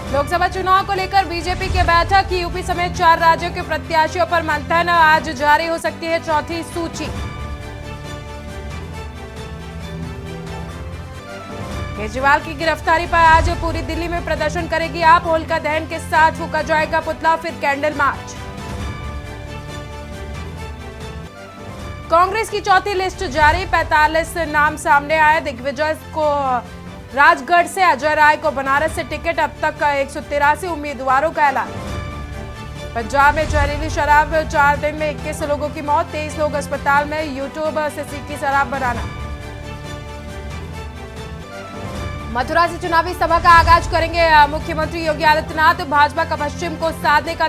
लोकसभा चुनाव को लेकर बीजेपी की बैठक, यूपी समेत 4 राज्यों के प्रत्याशियों पर मंथन, आज जारी हो सकती है चौथी सूची। केजरीवाल की गिरफ्तारी पर आज पूरी दिल्ली में प्रदर्शन करेगी आप, होलिका दहन के साथ फूंका जाएगा पुतला, फिर कैंडल मार्च। कांग्रेस की चौथी लिस्ट जारी, 45 नाम सामने आए। दिग्विजय को राजगढ़ से, अजय राय को बनारस से टिकट, अब तक 183 उम्मीदवारों का ऐलान। पंजाब में जहरीली शराब, 4 दिन में 21 लोगों की मौत, 23 लोग अस्पताल में, यूट्यूब से सीखी शराब बनाना। मथुरा से चुनावी सभा का आगाज करेंगे मुख्यमंत्री योगी आदित्यनाथ, भाजपा का पश्चिम को साधने का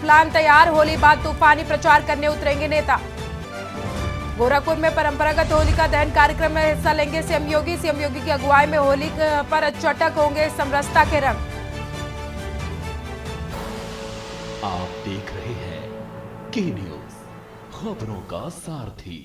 प्लान तैयार, होली बाद तूफानी प्रचार करने उतरेंगे नेता। गोरखपुर में परंपरागत होलिका दहन कार्यक्रम में हिस्सा लेंगे सीएम योगी की अगुवाई में होली पर चटक होंगे समरसता के रंग। आप देख रहे हैं के न्यूज, खबरों का सारथी।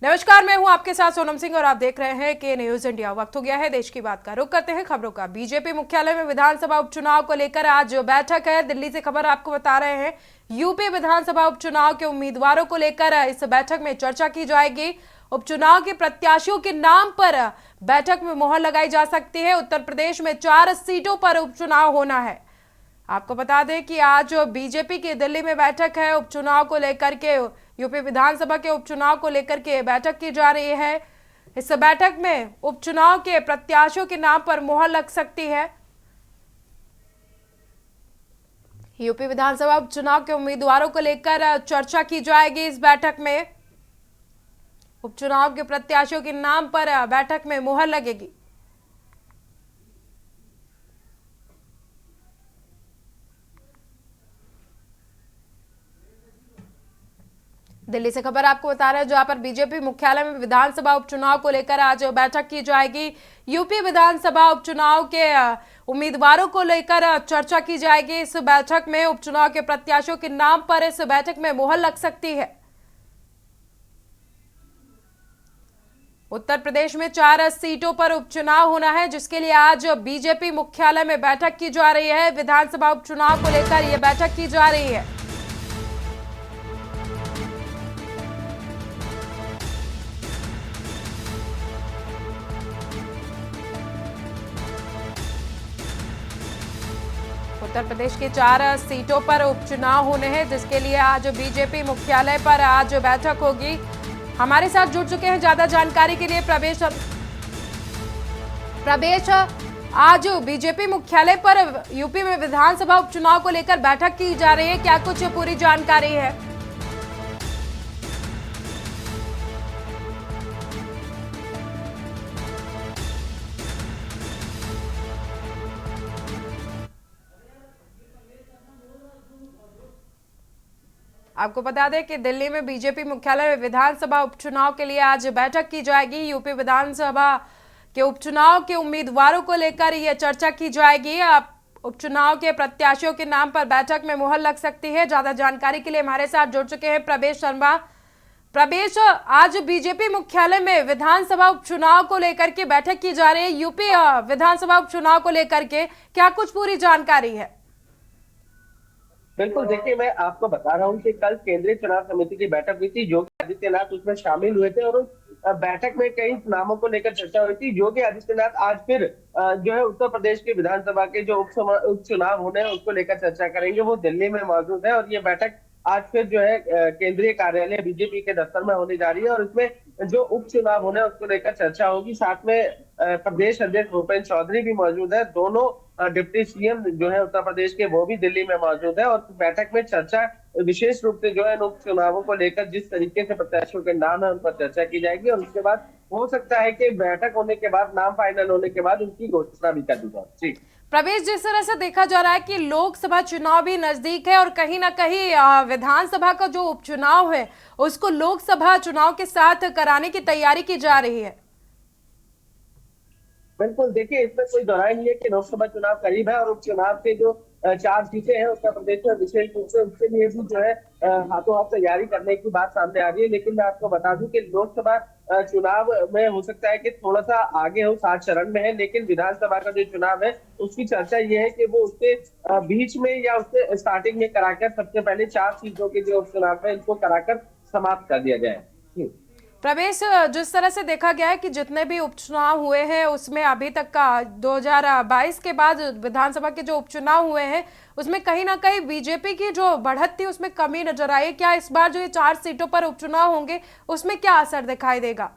नमस्कार, मैं हूं आपके साथ सोनम सिंह और आप देख रहे हैं के न्यूज इंडिया। वक्त हो गया है देश की बात का, रुख करते हैं खबरों का। बीजेपी मुख्यालय में विधानसभा उपचुनाव को लेकर आज बैठक है। दिल्ली से खबर आपको बता रहे हैं, यूपी विधानसभा उपचुनाव के उम्मीदवारों को लेकर इस बैठक में चर्चा की जाएगी। उपचुनाव के प्रत्याशियों के नाम पर बैठक में मुहर लगाई जा सकती है। उत्तर प्रदेश में 4 सीटों पर उपचुनाव होना है। आपको बता दें कि आज बीजेपी की दिल्ली में बैठक है, उपचुनाव को लेकर के, यूपी विधानसभा के उपचुनाव को लेकर के बैठक की जा रही है। इस बैठक में उपचुनाव के प्रत्याशियों के नाम पर मुहर लग सकती है। यूपी विधानसभा उपचुनाव के उम्मीदवारों को लेकर चर्चा की जाएगी इस बैठक में। उपचुनाव के प्रत्याशियों के नाम पर बैठक में मुहर लगेगी। दिल्ली से खबर आपको बता रहे हैं, जहां पर बीजेपी मुख्यालय में विधानसभा उपचुनाव को लेकर आज बैठक की जाएगी। यूपी विधानसभा उपचुनाव के उम्मीदवारों को लेकर चर्चा की जाएगी। इस बैठक में उपचुनाव के प्रत्याशियों के नाम पर इस बैठक में मुहर लग सकती है। उत्तर प्रदेश में 4 सीटों पर उपचुनाव होना है, जिसके लिए आज बीजेपी मुख्यालय में बैठक की जा रही है। विधानसभा उपचुनाव को लेकर यह बैठक की जा रही है। उत्तर प्रदेश की 4 सीटों पर उपचुनाव होने हैं, जिसके लिए आज बीजेपी मुख्यालय पर आज बैठक होगी। हमारे साथ जुड़ चुके हैं ज्यादा जानकारी के लिए प्रवेश। आज बीजेपी मुख्यालय पर यूपी में विधानसभा उपचुनाव को लेकर बैठक की जा रही है, क्या कुछ पूरी जानकारी है? आपको बता दें कि दिल्ली में बीजेपी मुख्यालय में विधानसभा उपचुनाव के लिए आज बैठक की जाएगी। यूपी विधानसभा के उपचुनाव के उम्मीदवारों को लेकर यह चर्चा की जाएगी। उपचुनाव के प्रत्याशियों के नाम पर बैठक में मुहर लग सकती है। ज्यादा जानकारी के लिए हमारे साथ जुड़ चुके हैं प्रवेश शर्मा। प्रवेश, आज बीजेपी मुख्यालय में विधानसभा उपचुनाव को लेकर के बैठक की जा रही है। यूपी विधानसभा उपचुनाव को लेकर के क्या कुछ पूरी जानकारी है? बिल्कुल, देखिए मैं आपको बता रहा हूँ कि कल केंद्रीय चुनाव समिति की बैठक हुई थी। योगी आदित्यनाथ उसमें शामिल हुए थे और उस बैठक में कई नामों को लेकर चर्चा हुई थी। योगी आदित्यनाथ आज फिर जो है उत्तर प्रदेश के विधानसभा के जो उपचुनाव होने हैं उसको लेकर चर्चा करेंगे। वो दिल्ली में मौजूद है और ये बैठक आज फिर जो है केंद्रीय कार्यालय बीजेपी के दफ्तर में होने जा रही है और इसमें जो उपचुनाव होने हैं उसको लेकर चर्चा होगी। साथ में प्रदेश अध्यक्ष भूपेंद्र चौधरी भी मौजूद है। दोनों डिप्टी सीएम जो है उत्तर प्रदेश के, वो भी दिल्ली में मौजूद है और बैठक में चर्चा विशेष रूप से जो है उपचुनावों को लेकर जिस तरीके से प्रत्याशियों के नाम है उन पर चर्चा की जाएगी और उसके बाद हो सकता है कि बैठक होने के बाद, नाम फाइनल होने के बाद उनकी घोषणा भी कर दी जाए। जी प्रवेश, जिस तरह से देखा जा रहा है कि लोकसभा चुनाव भी नजदीक है और कहीं ना कहीं विधानसभा का जो उपचुनाव है उसको लोकसभा चुनाव के साथ कराने की तैयारी की जा रही है। बिल्कुल, देखिए इसमें कोई दोहराई नहीं है कि लोकसभा चुनाव करीब है और उपचुनाव के जो 4 सीटें हैं उत्तर प्रदेश में, विशेष रूप से उसके लिए भी जो है हाथों हाथ तैयारी करने की बात सामने आ रही है। लेकिन मैं आपको बता दूं कि लोकसभा चुनाव में हो सकता है कि थोड़ा सा आगे हो, 7 चरण में है, लेकिन विधानसभा का जो चुनाव है उसकी चर्चा ये है कि वो उसके बीच में या उसके स्टार्टिंग में कराकर सबसे पहले 4 सीटों के जो उपचुनाव है इनको कराकर समाप्त कर दिया जाए। प्रवेश, जिस तरह से देखा गया है कि जितने भी उपचुनाव हुए हैं उसमें अभी तक का 2022 के बाद विधानसभा के जो उपचुनाव हुए हैं उसमें कहीं ना कहीं बीजेपी की जो बढ़त थी उसमें कमी नजर आई है। क्या इस बार जो ये 4 सीटों पर उपचुनाव होंगे उसमें क्या असर दिखाई देगा?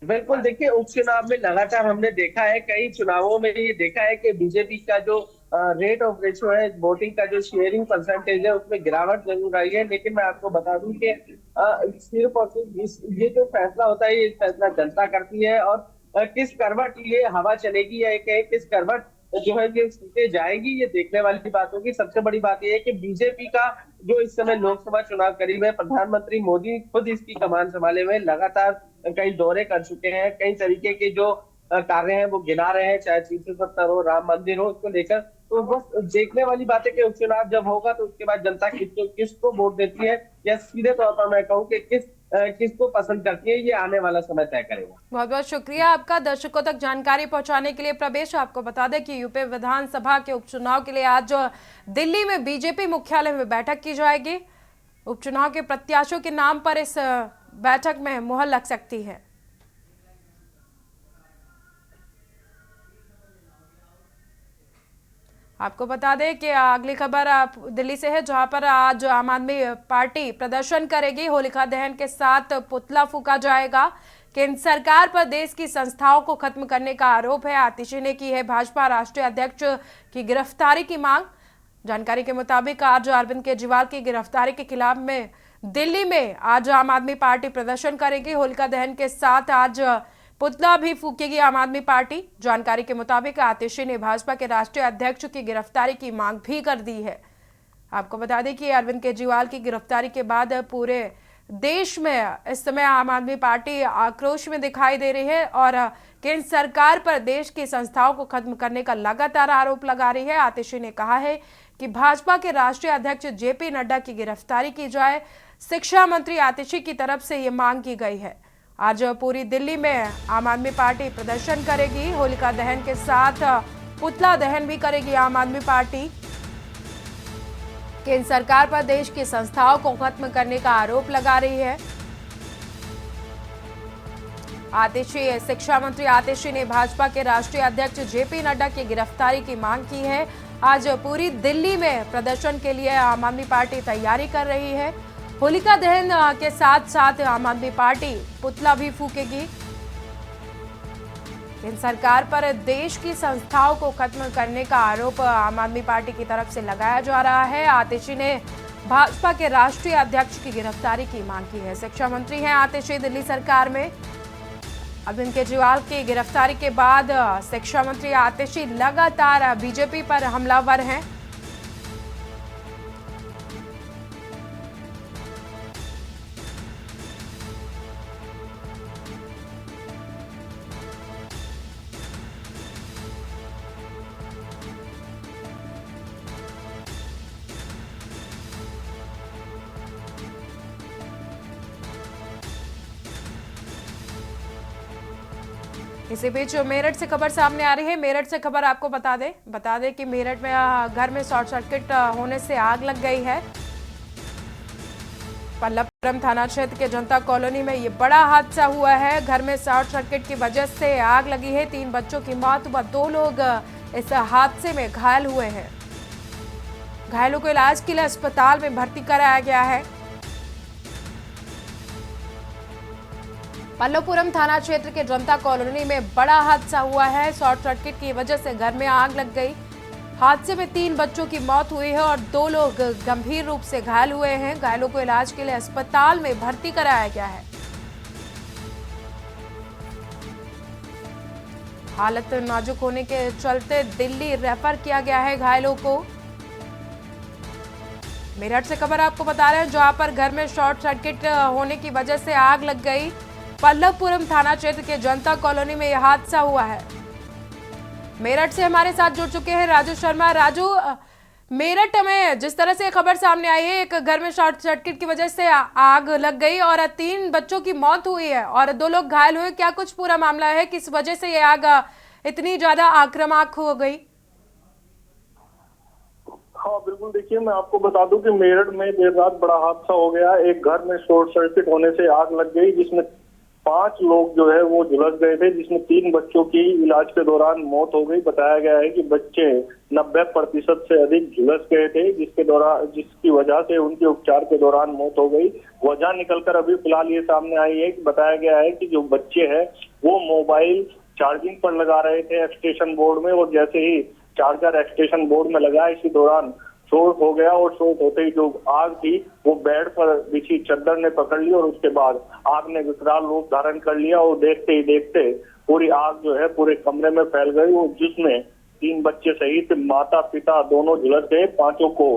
बिल्कुल, देखिए उपचुनाव में लगातार हमने देखा है, कई चुनावों में ये देखा है कि बीजेपी का जो रेट ऑफ रेशो है, वोटिंग का जो शेयरिंग परसेंटेज है उसमें गिरावट जरूर आई है। लेकिन मैं आपको बता दूं कि सिर्फ और सिर्फ ये जो फैसला होता है ये फैसला जनता करती है, और किस करवट ये हवा चलेगी या किस करवट जो है ये सीटें जाएगी, ये देखने वाली बात होगी। सबसे बड़ी बात ये है कि बीजेपी का जो इस समय लोकसभा चुनाव करीब है, प्रधानमंत्री मोदी खुद इसकी कमान संभाले हुए लगातार कई दौरे कर चुके हैं, कई तरीके के जो कार्य हैं वो गिना रहे हैं, चाहे 370 हो, राम मंदिर हो, उसको लेकर। तो बस देखने वाली बात है कि उपचुनाव जब होगा तो उसके बाद जनता किसको वोट देती है, या सीधे तौर पर मैं कहूँ कि किसको पसंद करती है, ये आने वाला समय तय करेगा। बहुत बहुत शुक्रिया आपका दर्शकों तक जानकारी पहुंचाने के लिए। प्रवेश, आपको बता दें कि यूपी विधानसभा के उपचुनाव के लिए आज दिल्ली में बीजेपी मुख्यालय में बैठक की जाएगी। उपचुनाव के प्रत्याशियों के नाम पर इस बैठक में मुहर लग सकती है। आपको बता दें कि अगली खबर दिल्ली से है, जहां पर आज आम आदमी पार्टी प्रदर्शन करेगी। होलिका दहन के साथ पुतला फूका जाएगा। केंद्र सरकार पर देश की संस्थाओं को खत्म करने का आरोप है। आतिशी ने की है भाजपा राष्ट्रीय अध्यक्ष की गिरफ्तारी की मांग। जानकारी के मुताबिक आज अरविंद केजरीवाल की गिरफ्तारी के खिलाफ में दिल्ली में आज आम आदमी पार्टी प्रदर्शन करेगी। होलिका दहन के साथ आज पुतला भी फूकेगी आम आदमी पार्टी। जानकारी के मुताबिक आतिशी ने भाजपा के राष्ट्रीय अध्यक्ष की गिरफ्तारी की मांग भी कर दी है। आपको बता दें कि अरविंद केजरीवाल की गिरफ्तारी के बाद पूरे देश में इस समय आम आदमी पार्टी आक्रोश में दिखाई दे रही है और केंद्र सरकार पर देश की संस्थाओं को खत्म करने का लगातार आरोप लगा रही है। आतिशी ने कहा है कि भाजपा के राष्ट्रीय अध्यक्ष जेपी नड्डा की गिरफ्तारी की जाए। शिक्षा मंत्री आतिशी की तरफ से ये मांग की गई है। आज पूरी दिल्ली में आम आदमी पार्टी प्रदर्शन करेगी। होलिका दहन के साथ पुतला दहन भी करेगी आम आदमी पार्टी। केंद्र सरकार पर देश की संस्थाओं को खत्म करने का आरोप लगा रही है। आतिशी, शिक्षा मंत्री आतिशी ने भाजपा के राष्ट्रीय अध्यक्ष जेपी नड्डा की गिरफ्तारी की मांग की है। आज पूरी दिल्ली में प्रदर्शन के लिए आम आदमी पार्टी तैयारी कर रही है। होलिका दहन के साथ साथ आम आदमी पार्टी पुतला भी फूकेगी। केंद्र सरकार पर देश की संस्थाओं को खत्म करने का आरोप आम आदमी पार्टी की तरफ से लगाया जा रहा है। आतिशी ने भाजपा के राष्ट्रीय अध्यक्ष की गिरफ्तारी की मांग की है। शिक्षा मंत्री हैं आतिशी दिल्ली सरकार में। अरविंद केजरीवाल की गिरफ्तारी के बाद शिक्षा मंत्री आतिशी लगातार बीजेपी पर हमलावर हैं। इसी बीच मेरठ से खबर सामने आ रही है। मेरठ से खबर आपको बता दें कि मेरठ में घर में शॉर्ट सर्किट होने से आग लग गई है। पल्लवपुरम थाना क्षेत्र के जनता कॉलोनी में ये बड़ा हादसा हुआ है। घर में शॉर्ट सर्किट की वजह से आग लगी है। 3 बच्चों की मौत व 2 लोग इस हादसे में घायल हुए हैं। घायलों को इलाज के लिए अस्पताल में भर्ती कराया गया है। पल्लवपुरम थाना क्षेत्र के जनता कॉलोनी में बड़ा हादसा हुआ है। शॉर्ट सर्किट की वजह से घर में आग लग गई। हादसे में 3 बच्चों की मौत हुई है और 2 लोग गंभीर रूप से घायल हुए हैं। घायलों को इलाज के लिए अस्पताल में भर्ती कराया गया है। हालत नाजुक होने के चलते दिल्ली रेफर किया गया है घायलों को। मेरठ से खबर आपको बता रहे हैं, जहां पर घर में शॉर्ट सर्किट होने की वजह से आग लग गई। पल्लवपुरम थाना क्षेत्र के जनता कॉलोनी में यह हादसा हुआ है। मेरठ से हमारे साथ जुड़ चुके हैं राजू शर्मा। राजू, मेरठ में जिस तरह से खबर सामने आई है, एक घर में शॉर्ट सर्किट की वजह से आग लग गई और 3 बच्चों की मौत हुई है और 2 लोग घायल हुए। क्या कुछ पूरा मामला है, किस वजह से ये आग इतनी ज्यादा आक्रामक हो गई? हाँ बिल्कुल, देखिए मैं आपको बता दूं कि मेरठ में देर रात बड़ा हादसा हो गया। एक घर में शॉर्ट सर्किट होने से आग लग गई, जिसमें 5 लोग जो है वो झुलस गए थे, जिसमें 3 बच्चों की इलाज के दौरान मौत हो गई। बताया गया है कि बच्चे 90% से अधिक झुलस गए थे, जिसकी वजह से उनके उपचार के दौरान मौत हो गई। वजह निकलकर अभी फिलहाल ये सामने आई है कि बताया गया है कि जो बच्चे हैं वो मोबाइल चार्जिंग पर लगा रहे थे एक्सटेंशन बोर्ड में, और जैसे ही चार्जर एक्सटेंशन बोर्ड में लगा, इसी दौरान शॉर्ट हो गया और शॉर्ट होते ही जो आग थी वो बेड पर बिछी चादर ने पकड़ ली और उसके बाद आग ने विकराल रूप धारण कर लिया और देखते ही देखते पूरी आग जो है पूरे कमरे में फैल गई, और जिसमें 3 बच्चे सहित माता पिता दोनों झुलस गए। 5 को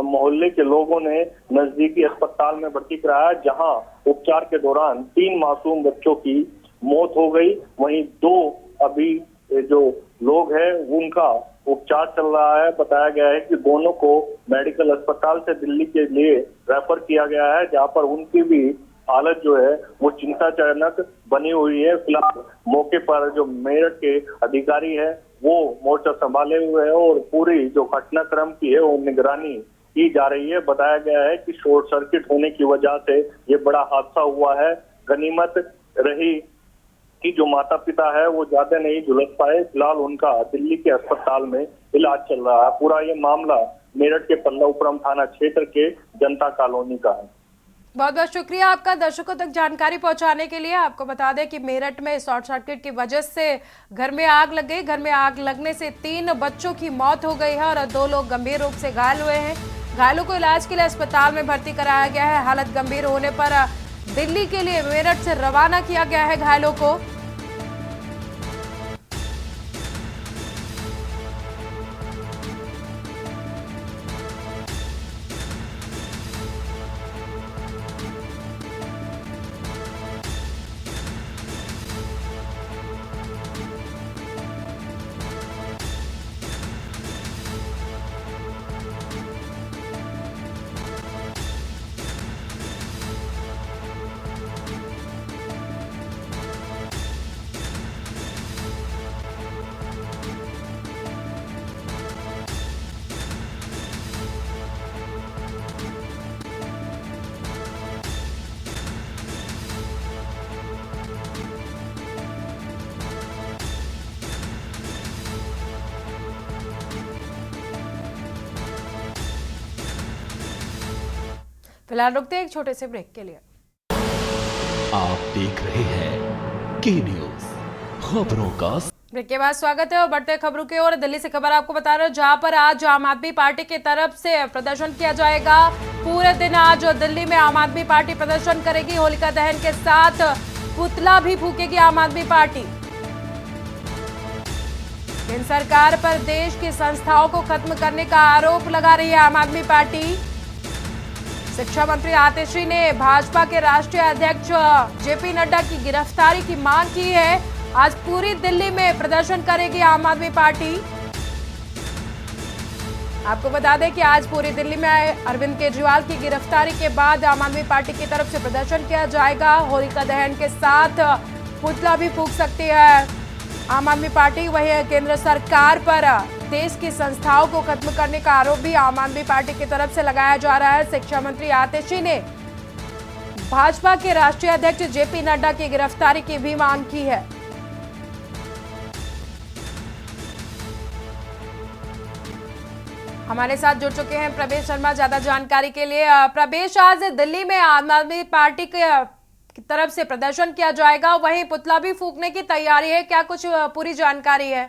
मोहल्ले के लोगों ने नजदीकी अस्पताल में भर्ती कराया, जहां उपचार के दौरान 3 मासूम बच्चों की मौत हो गई। वहीं 2 अभी जो लोग हैं उनका उपचार चल रहा है। बताया गया है कि दोनों को मेडिकल अस्पताल से दिल्ली के लिए रेफर किया गया है, जहां पर उनकी भी हालत जो है वो चिंताजनक बनी हुई है। फिलहाल मौके पर जो मेरठ के अधिकारी है वो मोर्चा संभाले हुए है और पूरी जो घटनाक्रम की है वो निगरानी की जा रही है। बताया गया है कि शॉर्ट सर्किट होने की वजह से ये बड़ा हादसा हुआ है। गनीमत रही कि जो माता पिता है वो ज्यादा नहीं झुलस पाए। फिलहाल उनका दिल्ली के अस्पताल में इलाज चल रहा है। पूरा ये मामला मेरठ के पल्लवपुरम थाना क्षेत्र के जनता कॉलोनी का है। बहुत बहुत शुक्रिया आपका दर्शकों तक जानकारी पहुंचाने के लिए। आपको बता दें कि मेरठ में शॉर्ट सर्किट की वजह से घर में आग लग गई। घर में आग लगने से 3 बच्चों की मौत हो गई है और 2 लोग गंभीर रूप से घायल हुए हैं। घायलों को इलाज के लिए अस्पताल में भर्ती कराया गया है। हालत गंभीर होने पर दिल्ली के लिए मेरठ से रवाना किया गया है घायलों को। फिलहाल रुकते हैं एक छोटे से ब्रेक के लिए। आप देख रहे हैं के न्यूज, खबरों का। ब्रेक के बाद स्वागत है और बढ़ते खबरों की ओर। दिल्ली से खबर आपको बता रहे हैं, जहां पर आज आम आदमी पार्टी की तरफ से प्रदर्शन किया जाएगा। पूरे दिन आज दिल्ली में आम आदमी पार्टी प्रदर्शन करेगी। होलिका दहन के साथ पुतला भी फूकेगी आम आदमी पार्टी। केंद्र सरकार पर देश की संस्थाओं को खत्म करने का आरोप लगा रही है आम आदमी पार्टी। शिक्षा मंत्री आतिशी ने भाजपा के राष्ट्रीय अध्यक्ष जेपी नड्डा की गिरफ्तारी की मांग की है। आज पूरी दिल्ली में प्रदर्शन करेगी आम आदमी पार्टी। आपको बता दें कि आज पूरी दिल्ली में अरविंद केजरीवाल की गिरफ्तारी के बाद आम आदमी पार्टी की तरफ से प्रदर्शन किया जाएगा। होलिका दहन के साथ पुतला भी फूंक सकती है आम आदमी पार्टी। वही केंद्र सरकार पर देश की संस्थाओं को खत्म करने का आरोप भी आम आदमी पार्टी की तरफ से लगाया जा रहा है। शिक्षा मंत्री आतिशी ने भाजपा के राष्ट्रीय अध्यक्ष जेपी नड्डा की गिरफ्तारी की भी मांग की है। हमारे साथ जुड़ चुके हैं प्रवेश शर्मा ज्यादा जानकारी के लिए। प्रवेश, आज दिल्ली में आम आदमी पार्टी की तरफ से प्रदर्शन किया जाएगा, वहीं पुतला भी फूंकने की तैयारी है, क्या कुछ पूरी जानकारी है?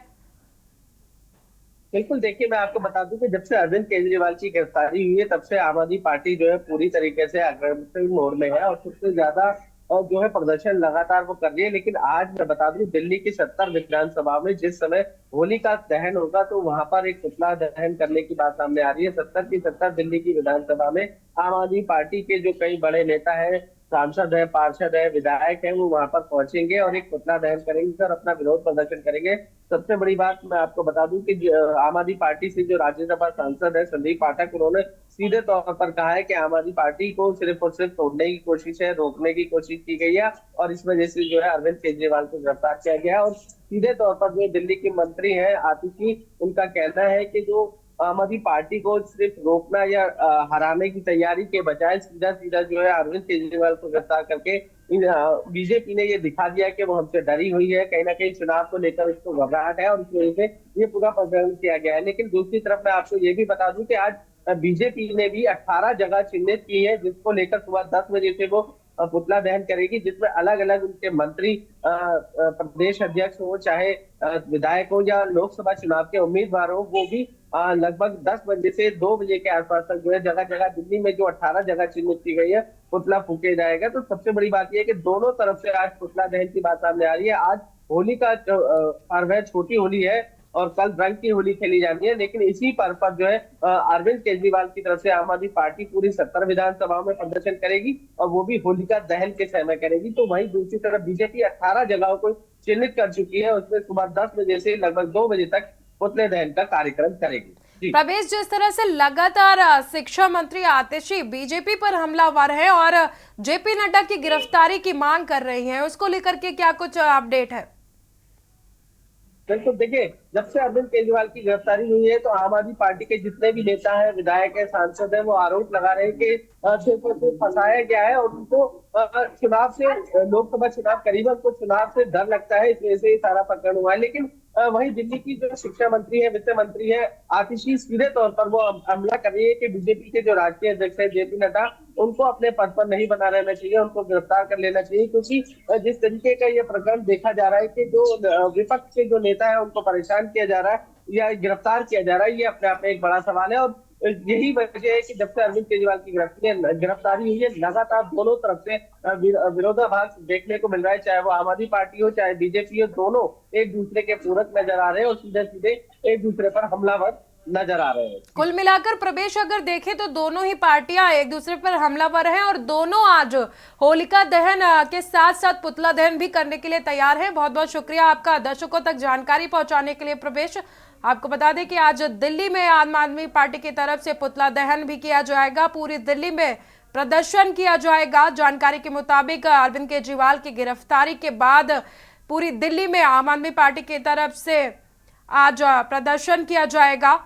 बिल्कुल, देखिए मैं आपको बता दूं कि जब से अरविंद केजरीवाल की गिरफ्तारी हुई है तब से आम आदमी पार्टी जो है पूरी तरीके से अग्रेसिव मोड में है और सबसे ज्यादा और जो है प्रदर्शन लगातार वो कर रही है। लेकिन आज मैं बता दूं दिल्ली की 70 विधानसभा में जिस समय होली का दहन होगा तो वहां पर एक पुतला दहन करने की बात सामने आ रही है। 70 की 70 दिल्ली की विधानसभा में आम आदमी पार्टी के जो कई बड़े नेता हैं सांसद है, पार्षद है, विधायक है, वो वहां पर पहुंचेंगे और एक पुतला दहन करेंगे और अपना विरोध प्रदर्शन करेंगे। सबसे बड़ी बात मैं आपको बता दूं कि आम आदमी पार्टी से जो राज्यसभा सांसद है संदीप पाठक, उन्होंने सीधे तौर पर कहा है कि आम आदमी पार्टी को सिर्फ और सिर्फ तोड़ने की कोशिश है, रोकने की कोशिश की गई है और इस वजह से जो है अरविंद केजरीवाल को गिरफ्तार किया गया है। और सीधे तौर पर जो दिल्ली के मंत्री हैं आतिशी, उनका कहना है कि जो आम आदमी पार्टी को सिर्फ रोकना या हराने की तैयारी के बजाय सीधा सीधा जो है अरविंद केजरीवाल को गिरफ्तार करके बीजेपी ने ये दिखा दिया कि वो हमसे डरी हुई है, कहीं ना कहीं चुनाव को लेकर उसको घबराहट है और इस वजह से ये पूरा प्रदर्शन किया गया है। लेकिन दूसरी तरफ मैं आपको ये भी बता दूं कि आज बीजेपी ने भी 18 जगह चिन्हित की है, जिसको लेकर सुबह 10 बजे से वो पुतला दहन करेगी, जिसमें अलग अलग उनके मंत्री, प्रदेश अध्यक्ष हो, चाहे विधायक हो या लोकसभा चुनाव के उम्मीदवार हो, वो भी लगभग 10 बजे से 2 बजे के आसपास तक जो है जगह जगह दिल्ली में जो 18 जगह चिन्हित की गई है पुतला फूके जाएगा। तो सबसे बड़ी बात यह है कि दोनों तरफ से आज पुतला दहन की बात सामने आ रही है। आज होली का पर्व है, छोटी होली है और कल रंग की होली खेली जानी है, लेकिन इसी पर्व पर जो है अरविंद केजरीवाल की तरफ से आम आदमी पार्टी पूरी 70 विधानसभाओं में प्रदर्शन करेगी और वो भी होलिका दहन के समय करेगी। तो वहीं दूसरी तरफ बीजेपी 18 जगहों को चिन्हित कर चुकी है, उसमें सुबह 10 बजे से लगभग 2 बजे तक पुतले दहन का कार्यक्रम करेगी। प्रवेश, जिस तरह से लगातार शिक्षा मंत्री आतिशी बीजेपी पर हमलावर है और जेपी नड्डा की गिरफ्तारी की मांग कर रही हैं, उसको लेकर के क्या कुछ अपडेट है? बिल्कुल, देखिए, जब से अरविंद केजरीवाल की गिरफ्तारी हुई है तो आम आदमी पार्टी के जितने भी नेता हैं, विधायक हैं, सांसद हैं, वो आरोप लगा रहे हैं कि सिर्फ और सिर्फ फंसाया गया है और उनको चुनाव से, लोकसभा चुनाव करीब है, उनको चुनाव से डर लगता है, इस वजह से ये सारा प्रकरण हुआ है। लेकिन वहीं दिल्ली की जो शिक्षा मंत्री है, वित्त मंत्री है आतिशी, सीधे तौर पर वो हमला कर रही है कि बीजेपी के जो राष्ट्रीय अध्यक्ष है जेपी नड्डा, उनको अपने पद पर नहीं बना रहना चाहिए, उनको गिरफ्तार कर लेना चाहिए, क्योंकि जिस तरीके का ये प्रकरण देखा जा रहा है कि जो विपक्ष के जो नेता है उनको परेशान किया जा रहा है या गिरफ्तार किया जा रहा है, ये अपने आप में एक बड़ा सवाल है। और यही वजह है कि जब से अरविंद केजरीवाल की गिरफ्तारी हुई है, लगातार दोनों तरफ से विरोधाभास देखने को मिल रहा है, चाहे वो आम आदमी पार्टी हो चाहे बीजेपी हो, दोनों एक दूसरे के पूरक नजर आ रहे हैं और सीधे सीधे एक दूसरे पर हमलावर नजर आ रहे हैं। कुल मिलाकर प्रवेश अगर देखें तो दोनों ही पार्टियां एक दूसरे पर हमलावर हैं और दोनों आज होलिका दहन के साथ साथ पुतला दहन भी करने के लिए तैयार हैं। बहुत बहुत शुक्रिया आपका दर्शकों तक जानकारी पहुंचाने के लिए प्रवेश। आपको बता दें कि आज दिल्ली में आम आदमी पार्टी की तरफ से पुतला दहन भी किया जाएगा, पूरी दिल्ली में प्रदर्शन किया जाएगा। जानकारी के मुताबिक अरविंद केजरीवाल की गिरफ्तारी के बाद पूरी दिल्ली में आम आदमी पार्टी की तरफ से आज प्रदर्शन किया जाएगा।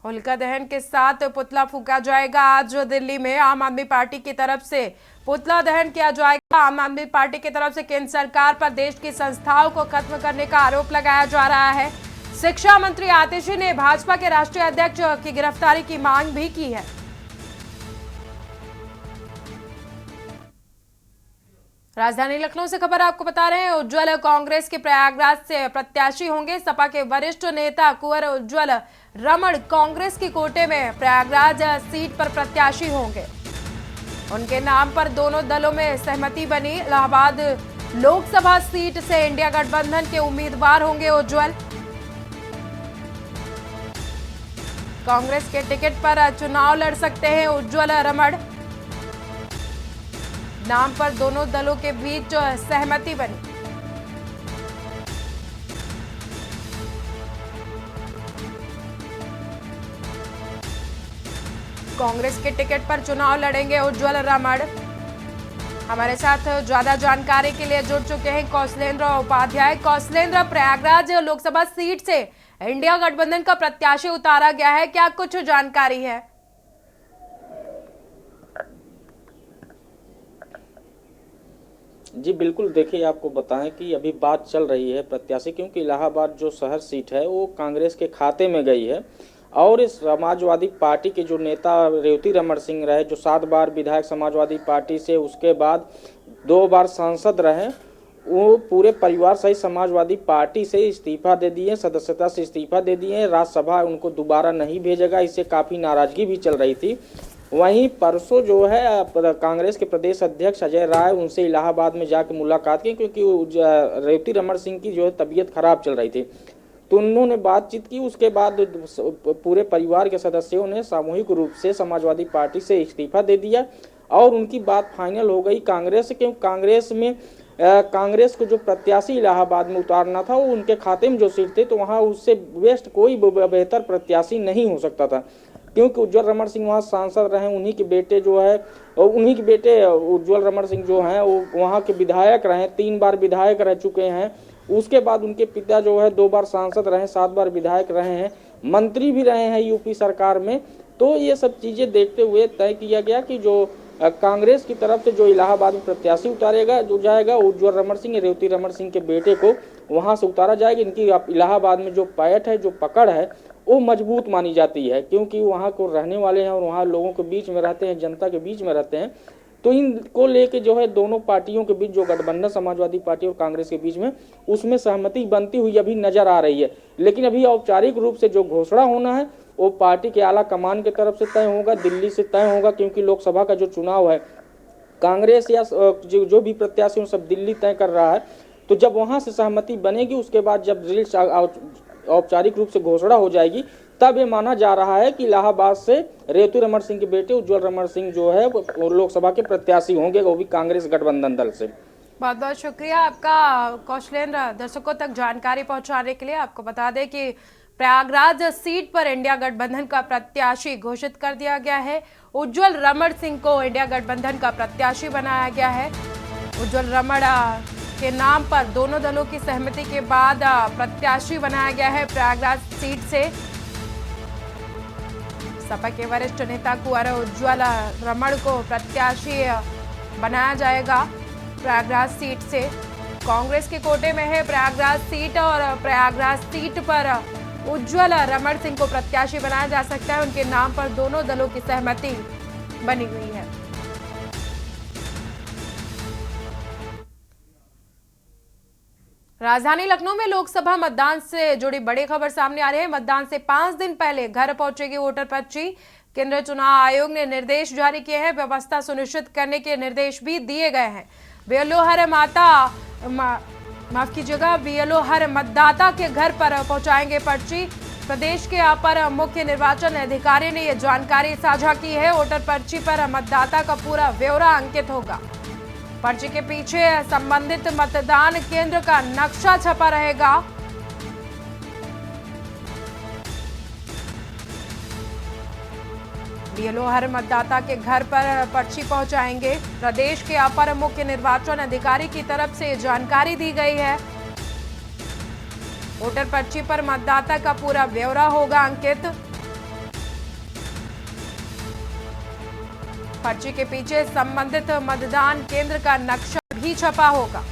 होलिका दहन के साथ पुतला फूका जाएगा। आज दिल्ली में आम आदमी पार्टी की तरफ से पुतला दहन किया जाएगा। आम आदमी पार्टी की तरफ से केंद्र सरकार पर देश की संस्थाओं को खत्म करने का आरोप लगाया जा रहा है। शिक्षा मंत्री आतिशी ने भाजपा के राष्ट्रीय अध्यक्ष की गिरफ्तारी की मांग भी की है। राजधानी लखनऊ से खबर आपको बता रहे हैं, उज्जवल कांग्रेस के प्रयागराज से प्रत्याशी होंगे। सपा के वरिष्ठ नेता कुंवर उज्जवल रमण कांग्रेस की कोटे में प्रयागराज सीट पर प्रत्याशी होंगे। उनके नाम पर दोनों दलों में सहमति बनी। इलाहाबाद लोकसभा सीट से इंडिया गठबंधन के उम्मीदवार होंगे उज्जवल। कांग्रेस के टिकट पर चुनाव लड़ सकते हैं उज्जवल रमण। नाम पर दोनों दलों के बीच सहमति बनी। कांग्रेस के टिकट पर चुनाव लड़ेंगे उज्जवल रमण। हमारे साथ ज्यादा जानकारी के लिए जुड़ चुके हैं कौशलेंद्र उपाध्याय। कौशलेंद्र, प्रयागराज लोकसभा सीट से इंडिया गठबंधन का प्रत्याशी उतारा गया है, क्या कुछ जानकारी है? जी बिल्कुल, देखिए आपको बताएं कि अभी बात चल रही है प्रत्याशी, क्योंकि इलाहाबाद जो शहर सीट है वो कांग्रेस के खाते में गई है और इस समाजवादी पार्टी के जो नेता रेवती रमण सिंह रहे, जो 7 बार विधायक समाजवादी पार्टी से, उसके बाद 2 बार सांसद रहे, वो पूरे परिवार सहित समाजवादी पार्टी से इस्तीफा दे दिए, सदस्यता से इस्तीफा दे दिए। राज्यसभा उनको दोबारा नहीं भेजेगा, इससे काफ़ी नाराजगी भी चल रही थी। वहीं परसों जो है कांग्रेस के प्रदेश अध्यक्ष अजय राय, उनसे इलाहाबाद में जाकर मुलाकात की, क्योंकि रेवती रमण सिंह की जो है तबीयत खराब चल रही थी। तो उन्होंने बातचीत की। उसके बाद पूरे परिवार के सदस्यों ने सामूहिक रूप से समाजवादी पार्टी से इस्तीफा दे दिया और उनकी बात फाइनल हो गई कांग्रेस से, क्योंकि कांग्रेस को जो प्रत्याशी इलाहाबाद में उतारना था वो उनके खाते में जो सीट थे, तो वहाँ उससे बेस्ट कोई बेहतर प्रत्याशी नहीं हो सकता था, क्योंकि उज्ज्वल रमण सिंह वहाँ सांसद रहे। उन्हीं के बेटे उज्ज्वल रमण सिंह जो हैं वो वहाँ के विधायक रहे, 3 बार विधायक रह चुके हैं। उसके बाद उनके पिता जो है 2 बार सांसद रहे, 7 बार विधायक रहे हैं, मंत्री भी रहे हैं यूपी सरकार में। तो ये सब चीज़ें देखते हुए तय किया गया कि जो कांग्रेस की तरफ से जो इलाहाबाद में प्रत्याशी उतारेगा जो जाएगा, उज्ज्वल रमण सिंह, रेवती रमण सिंह के बेटे को वहाँ से उतारा जाएगा। इनकी इलाहाबाद में जो पैठ है, जो पकड़ है, वो मजबूत मानी जाती है, क्योंकि वहाँ को रहने वाले हैं और वहाँ लोगों के बीच में रहते हैं, जनता के बीच में रहते हैं। तो इनको लेके जो है दोनों पार्टियों के बीच जो गठबंधन समाजवादी पार्टी और कांग्रेस के बीच में, उसमें सहमति बनती हुई अभी नजर आ रही है। लेकिन अभी औपचारिक रूप से जो घोषणा होना है वो पार्टी के आला कमान की तरफ से तय होगा, दिल्ली से तय होगा, क्योंकि लोकसभा का जो चुनाव है कांग्रेस या जो भी प्रत्याशी सब दिल्ली तय कर रहा है। तो जब वहाँ से सहमति बनेगी, उसके बाद जब औपचारिक रूप से घोषणा हो जाएगी, तब ये माना जा रहा है कि इलाहाबाद से रेवती रमण सिंह के बेटे उज्ज्वल रमण सिंह जो है वो लोकसभा के प्रत्याशी होंगे, वो भी कांग्रेस गठबंधन दल से। बहुत बहुत शुक्रिया आपका कौशलेंद्र। दर्शकों तक जानकारी पहुंचाने के लिए आपको बता दें कि प्रयागराज सीट पर इंडिया गठबंधन का प्रत्याशी घोषित कर दिया गया है। उज्ज्वल रमण सिंह को इंडिया गठबंधन का प्रत्याशी बनाया गया है। उज्ज्वल रमण के नाम पर दोनों दलों की सहमति के बाद प्रत्याशी बनाया गया है प्रयागराज सीट से। सपा के वरिष्ठ नेता कुंवर उज्ज्वल रमण को प्रत्याशी बनाया जाएगा प्रयागराज सीट से। कांग्रेस के कोटे में है प्रयागराज सीट और प्रयागराज सीट पर उज्ज्वल रमण सिंह को प्रत्याशी बनाया जा सकता है। उनके नाम पर दोनों दलों की सहमति बनी हुई है। राजधानी लखनऊ में लोकसभा मतदान से जुड़ी बड़ी खबर सामने आ रही है। मतदान से 5 दिन पहले घर पहुंचेगी वोटर पर्ची। केंद्रीय चुनाव आयोग ने निर्देश जारी किए हैं। व्यवस्था सुनिश्चित करने के निर्देश भी दिए गए हैं। बीएलओ हर मतदाता के घर पर पहुंचाएंगे पर्ची। प्रदेश के अपर मुख्य निर्वाचन अधिकारी ने यह जानकारी साझा की है। वोटर पर्ची पर मतदाता का पूरा ब्यौरा अंकित होगा। पर्ची के पीछे संबंधित मतदान केंद्र का नक्शा छपा रहेगा। बीएलओ हर मतदाता के घर पर पर्ची पहुंचाएंगे। प्रदेश के अपर मुख्य निर्वाचन अधिकारी की तरफ से जानकारी दी गई है। वोटर पर्ची पर मतदाता का पूरा ब्यौरा होगा अंकित। पर्ची के पीछे संबंधित मतदान केंद्र का नक्शा भी छपा होगा।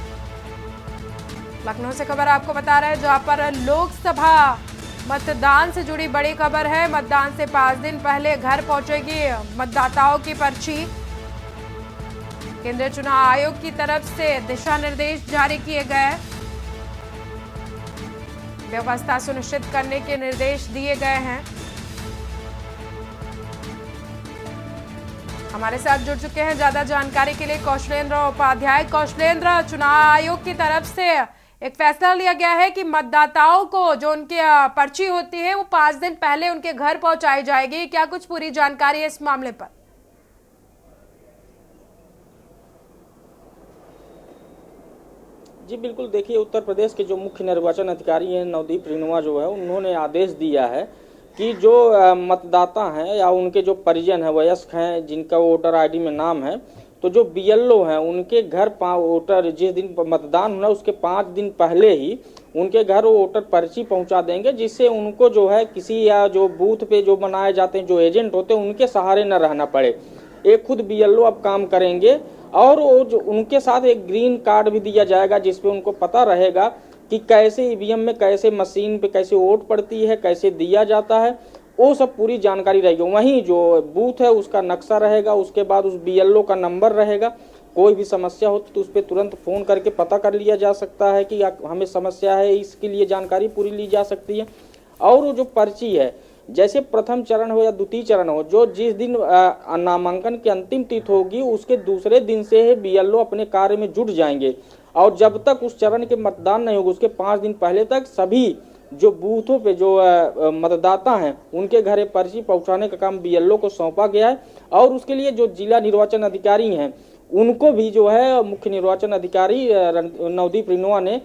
लखनऊ से खबर आपको बता रहे हैं, जहां पर लोकसभा मतदान से जुड़ी बड़ी खबर है। मतदान से 5 दिन पहले घर पहुंचेगी मतदाताओं की पर्ची। केंद्रीय चुनाव आयोग की तरफ से दिशा निर्देश जारी किए गए। व्यवस्था सुनिश्चित करने के निर्देश दिए गए हैं। हमारे साथ जुड़ चुके हैं ज्यादा जानकारी के लिए कौशलेंद्र उपाध्याय। कौशलेंद्र, चुनाव आयोग की तरफ से एक फैसला लिया गया है कि मतदाताओं को जो उनकी पर्ची होती है वो 5 दिन पहले उनके घर पहुंचाई जाएगी। क्या कुछ पूरी जानकारी है इस मामले पर? जी बिल्कुल, देखिए उत्तर प्रदेश के जो मुख्य निर्वाचन अधिकारी हैं नवदीप रेणुआ जो है, उन्होंने आदेश दिया है कि जो मतदाता हैं या उनके जो परिजन हैं, वयस्क हैं, जिनका वोटर आईडी में नाम है, तो जो बीएलओ हैं उनके घर वोटर जिस दिन मतदान होना उसके 5 दिन पहले ही उनके घर वो वोटर पर्ची पहुंचा देंगे, जिससे उनको जो है किसी या जो बूथ पे जो बनाए जाते हैं जो एजेंट होते हैं उनके सहारे न रहना पड़े। एक खुद बीएलओ अब काम करेंगे और वो जो उनके साथ एक ग्रीन कार्ड भी दिया जाएगा जिसपे उनको पता रहेगा कि कैसे ईवीएम में, कैसे मशीन पे कैसे वोट पड़ती है, कैसे दिया जाता है, वो सब पूरी जानकारी रहेगी। वहीं जो बूथ है उसका नक्शा रहेगा, उसके बाद उस बीएलओ का नंबर रहेगा। कोई भी समस्या होती तो उस पर तुरंत फ़ोन करके पता कर लिया जा सकता है कि हमें समस्या है, इसके लिए जानकारी पूरी ली जा सकती है। और वो जो पर्ची है, जैसे प्रथम चरण हो या द्वितीय चरण हो, जो जिस दिन नामांकन की अंतिम तिथि होगी उसके दूसरे दिन से बीएलओ अपने कार्य में जुट जाएंगे और जब तक उस चरण के मतदान नहीं होगा उसके 5 दिन पहले तक सभी जो बूथों पे जो मतदाता हैं उनके घरे पर्ची पहुंचाने का काम बीएलओ को सौंपा गया है। और उसके लिए जो जिला निर्वाचन अधिकारी हैं उनको भी जो है मुख्य निर्वाचन अधिकारी नवदीप रिनोआ ने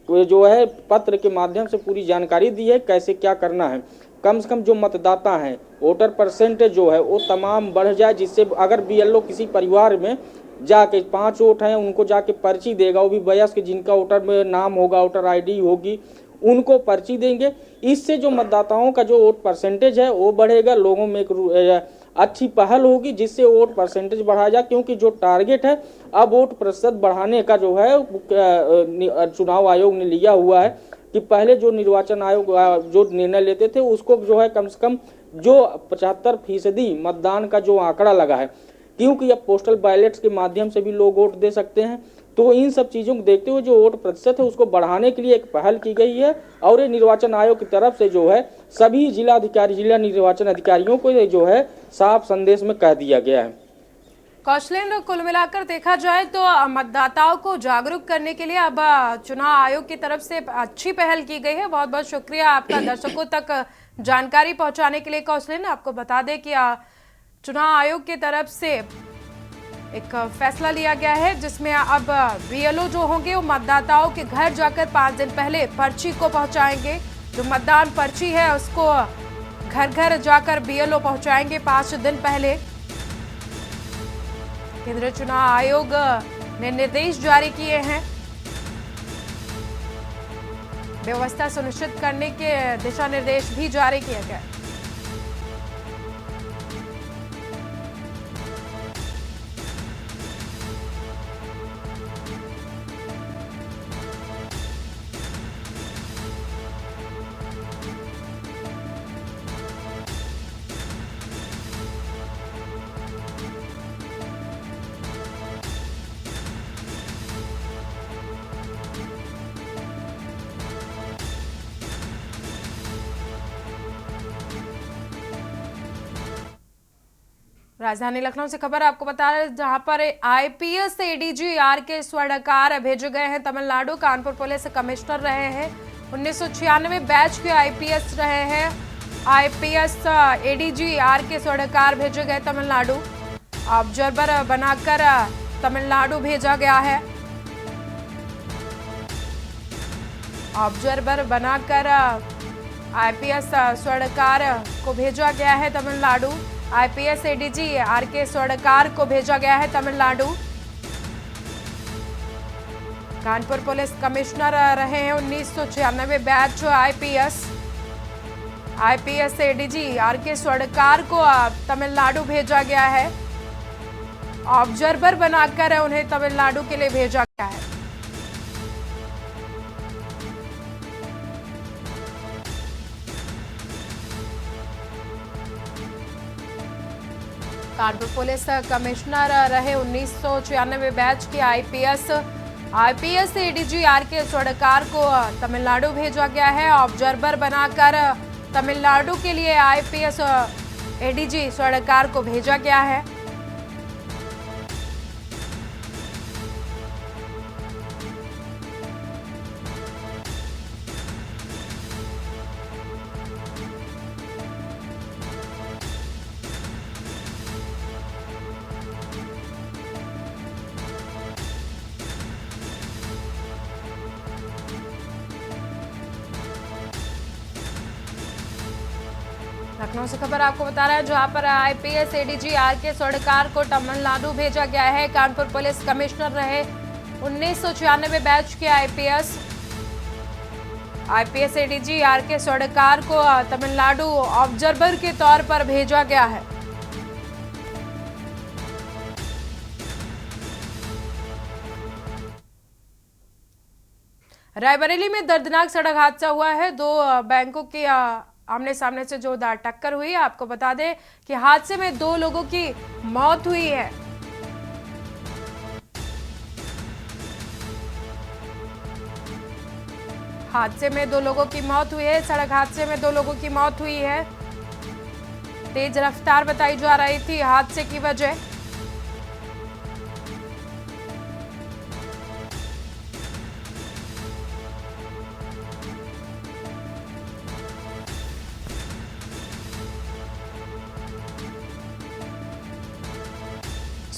जो है पत्र के माध्यम से पूरी जानकारी दी है कैसे क्या करना है। कम से कम जो मतदाता हैं वोटर परसेंटेज जो है वो तमाम बढ़ जाए, जिससे अगर बीएलओ किसी परिवार में जाके 5 वोट हैं उनको जाके पर्ची देगा, वो भी वयस्क जिनका वोटर में नाम होगा, वोटर आईडी होगी, उनको पर्ची देंगे। इससे जो मतदाताओं का जो वोट परसेंटेज है वो बढ़ेगा, लोगों में एक अच्छी पहल होगी जिससे वोट परसेंटेज बढ़ाया जाए। क्योंकि जो टारगेट है अब वोट प्रतिशत बढ़ाने का जो है चुनाव आयोग ने लिया हुआ है कि पहले जो निर्वाचन आयोग जो निर्णय लेते थे उसको जो है कम से कम जो 75% मतदान का जो आंकड़ा लगा है, क्योंकि अब पोस्टल बैलेट्स के माध्यम से भी लोग वोट दे सकते हैं। तो इन सब चीज़ों को देखते हुए जो वोट प्रतिशत है उसको बढ़ाने के लिए एक पहल की गई है और ये निर्वाचन आयोग की तरफ से जो है सभी जिला निर्वाचन अधिकारियों को जो है साफ संदेश में कह दिया गया है। कौशलेंद्र, कुल मिलाकर देखा जाए तो मतदाताओं को जागरूक करने के लिए अब चुनाव आयोग की तरफ से अच्छी पहल की गई है। बहुत बहुत शुक्रिया आपका दर्शकों तक जानकारी पहुंचाने के लिए। कौशलेंद्र, आपको बता दें कि चुनाव आयोग की तरफ से एक फैसला लिया गया है जिसमें अब बीएलओ जो होंगे वो मतदाताओं के घर जाकर 5 दिन पहले पर्ची को पहुंचाएंगे। जो मतदान पर्ची है उसको घर घर जाकर बीएलओ पहुंचाएंगे 5 दिन पहले। केंद्रीय चुनाव आयोग ने निर्देश जारी किए हैं व्यवस्था सुनिश्चित करने के दिशा निर्देश भी जारी किए गए। राजधानी लखनऊ से खबर आपको बता रहे हैं जहां पर आईपीएस एडीजी आर.के. स्वर्णकार भेजे गए हैं तमिलनाडु। कानपुर पुलिस कमिश्नर रहे हैं, 1996 बैच के आईपीएस रहे हैं। IPS ADG R K. स्वर्णकार भेजे गए तमिलनाडु। ऑब्जर्वर बनाकर तमिलनाडु भेजा गया है। ऑब्जर्वर बनाकर आईपीएस स्वर्णकार को भेजा गया है तमिलनाडु। IPS ADG R K. स्वर्णकार को भेजा गया है तमिलनाडु। कानपुर पुलिस कमिश्नर रहे हैं, 1996 batch IPS ADG R K. Swarnkar को तमिलनाडु भेजा गया है। ऑब्जर्वर बनाकर उन्हें तमिलनाडु के लिए भेजा गया है। कानपुर पुलिस कमिश्नर रहे, 1996 बैच के आईपीएस एडीजी आर.के. स्वर्णकार को तमिलनाडु भेजा गया है। ऑब्जर्वर बनाकर तमिलनाडु के लिए आईपीएस एडीजी स्वर्णकार को भेजा गया है। लखनऊ से खबर आपको बता रहा है जहां पर आईपीएस एडीजी आर.के. स्वर्णकार को तमिलनाडु भेजा गया है। कानपुर पुलिस कमिश्नर रहे, 1996 बैच के आईपीएस एडीजी आर.के. स्वर्णकार को तमिलनाडु ऑब्जर्वर के तौर पर भेजा गया है। रायबरेली में दर्दनाक सड़क हादसा हुआ है। 2 बैंकों के आमने सामने से जोरदार टक्कर हुई। आपको बता दें कि हादसे में 2 लोगों की मौत हुई है। हादसे में 2 लोगों की मौत हुई है। सड़क हादसे में 2 लोगों की मौत हुई है। तेज रफ्तार बताई जा रही थी हादसे की वजह।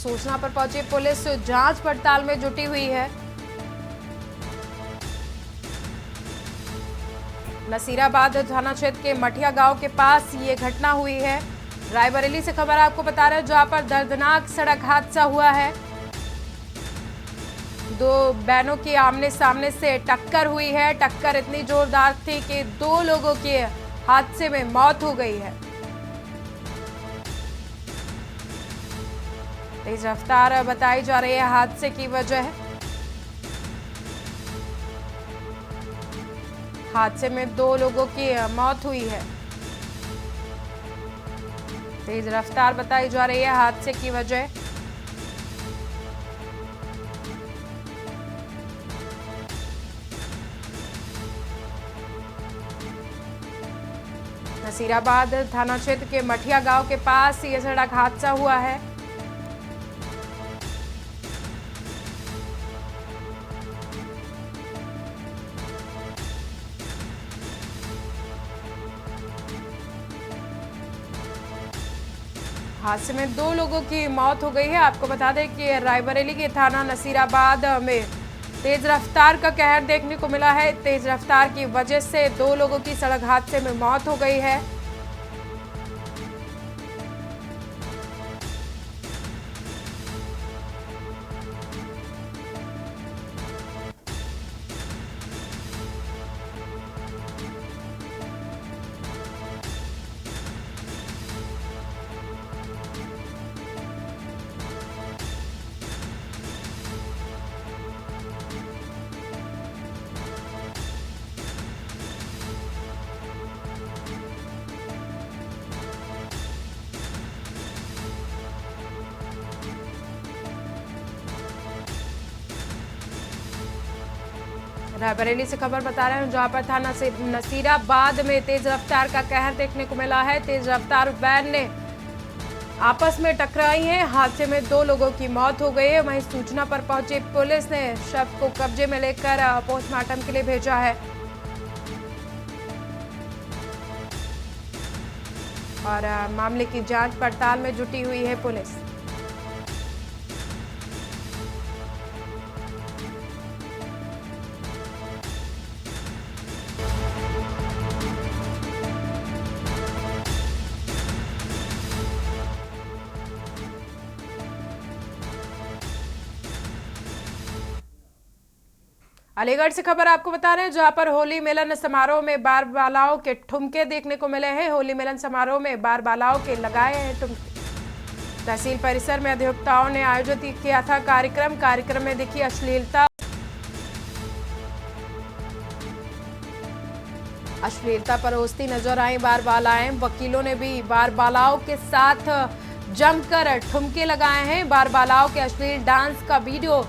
सूचना पर पहुंची पुलिस जांच पड़ताल में जुटी हुई है। नसीराबाद थाना क्षेत्र के मठिया गांव के पास ये घटना हुई है। रायबरेली से खबर आपको बता रहे हैं, जहां पर दर्दनाक सड़क हादसा हुआ है। दो बहनों की आमने सामने से टक्कर हुई है। टक्कर इतनी जोरदार थी कि दो लोगों की हादसे में मौत हो गई है। तेज रफ्तार बताई जा रही है हादसे की वजह। हादसे में दो लोगों की मौत हुई है। तेज रफ्तार बताई जा रही है हादसे की वजह। नसीराबाद थाना क्षेत्र के मठिया गांव के पास यह सड़क हादसा हुआ है। हादसे में दो लोगों की मौत हो गई है। आपको बता दें कि रायबरेली के थाना नसीराबाद में तेज रफ्तार का कहर देखने को मिला है। तेज रफ्तार की वजह से दो लोगों की सड़क हादसे में मौत हो गई है। रायबरेली से खबर बता रहे हैं, जहां पर थाना से नसीराबाद में तेज रफ्तार का कहर देखने को मिला है। तेज रफ्तार वैन ने आपस में टकराई है। हादसे में दो लोगों की मौत हो गई है। वहीं सूचना पर पहुंची पुलिस ने शव को कब्जे में लेकर पोस्टमार्टम के लिए भेजा है और मामले की जांच पड़ताल में जुटी हुई है पुलिस। अलीगढ़ से खबर आपको बता रहे हैं, जहां पर होली मिलन समारोह में बार बालाओं के ठुमके देखने को मिले हैं। होली मिलन समारोह में बार बालाओं के लगाए हैं ठुमके। तहसील परिसर में अधिवक्ताओं ने आयोजित किया था कार्यक्रम में दिखी अश्लीलता परोसती नजर आई बार बालाएं। वकीलों ने भी बार बालाओं के साथ जमकर ठुमके लगाए हैं। बार बालाओं के अश्लील डांस का वीडियो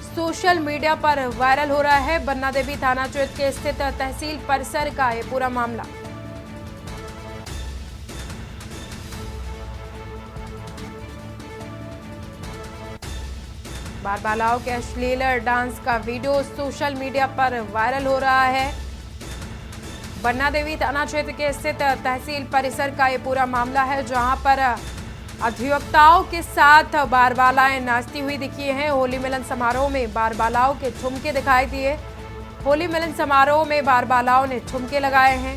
सोशल मीडिया पर वायरल हो रहा है। बन्ना देवी थाना क्षेत्र के स्थित तहसील परिसर का ये पूरा मामला। बार बालाओं के अश्लील डांस का वीडियो सोशल मीडिया पर वायरल हो रहा है। बन्ना देवी थाना क्षेत्र के स्थित तहसील परिसर का ये पूरा मामला है, जहां पर अधिवक्ताओं के साथ बार बालाएं नाचती हुई दिखी हैं। होली मिलन समारोह में बार बालाओं के ठुमके दिखाई दिए। होली मिलन समारोह में बार बालाओं ने ठुमके लगाए हैं।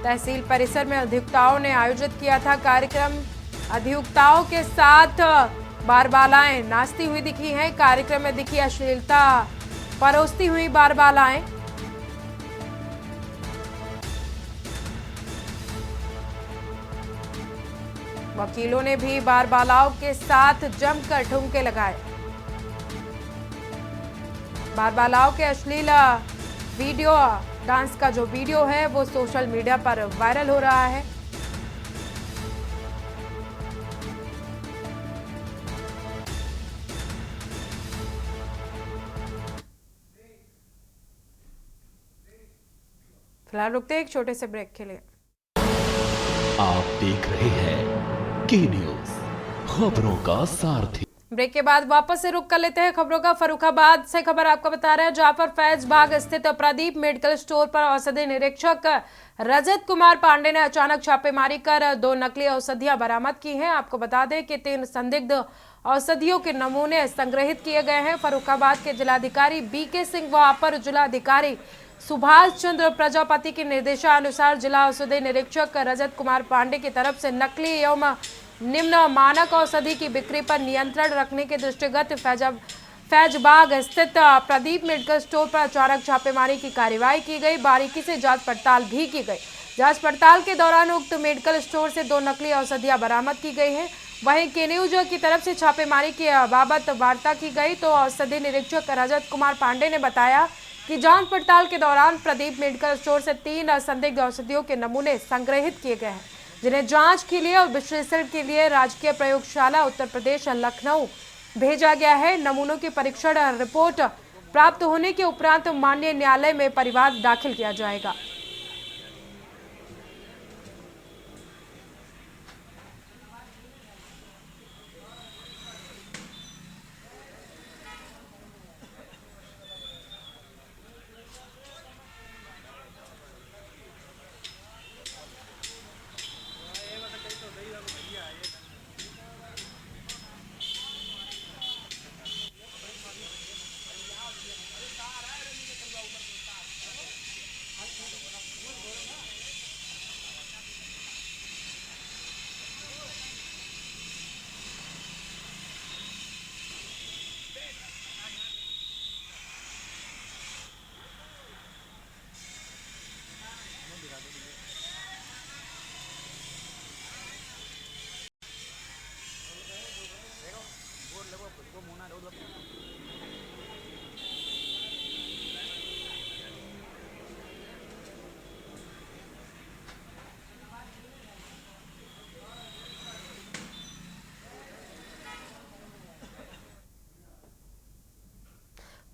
तहसील परिसर में अधिवक्ताओं ने आयोजित किया था कार्यक्रम। अधिवक्ताओं के साथ बार बालाएं नाचती हुई दिखी हैं। कार्यक्रम में दिखी अश्लीलता परोसती हुई बार बालाएं। वकीलों ने भी बार बालाओं के साथ जमकर ठुमके लगाए। बार बालाओं के अश्लील वीडियो डांस का जो वीडियो है वो सोशल मीडिया पर वायरल हो रहा है। फिलहाल रुकते हैं एक छोटे से ब्रेक के लिए। आप देख रहे हैं के न्यूज, खबरों का सारथी। ब्रेक के बाद वापस से रुक कर लेते हैं खबरों का। फर्रुखाबाद से खबर आपको बता रहे हैं, जहां पर फैज बाग स्थित प्रदीप मेडिकल स्टोर पर औषधि निरीक्षक रजत कुमार पांडे ने अचानक छापेमारी कर 2 नकली औषधियां बरामद की हैं। आपको बता दें कि 3 संदिग्ध औषधियों के नमूने संग्रहित किए गए हैं। फर्रुखाबाद के जिलाधिकारी बीके सिंह व अपर जिलाधिकारी सुभाष चंद्र प्रजापति के निर्देशानुसार जिला औषधि निरीक्षक रजत कुमार पांडे की तरफ से नकली एवं निम्न मानक औषधि की बिक्री पर नियंत्रण रखने के दृष्टिगत फैजबाग स्थित प्रदीप मेडिकल स्टोर पर अचानक छापेमारी की कार्रवाई की गई। बारीकी से जांच पड़ताल भी की गई। जांच पड़ताल के दौरान उक्त मेडिकल स्टोर से 2 नकली औषधियां बरामद की गई हैं। वहीं के न्यूज की तरफ से छापेमारी के बाबत वार्ता की गई तो औषधि निरीक्षक रजत कुमार पांडे ने बताया कि जांच पड़ताल के दौरान प्रदीप मेडिकल स्टोर से 3 संदिग्ध औषधियों के नमूने संग्रहित किए गए हैं, जिन्हें जांच के लिए और विश्लेषण के लिए राजकीय प्रयोगशाला उत्तर प्रदेश लखनऊ भेजा गया है। नमूनों की परीक्षण रिपोर्ट प्राप्त होने के उपरांत माननीय न्यायालय में परिवाद दाखिल किया जाएगा।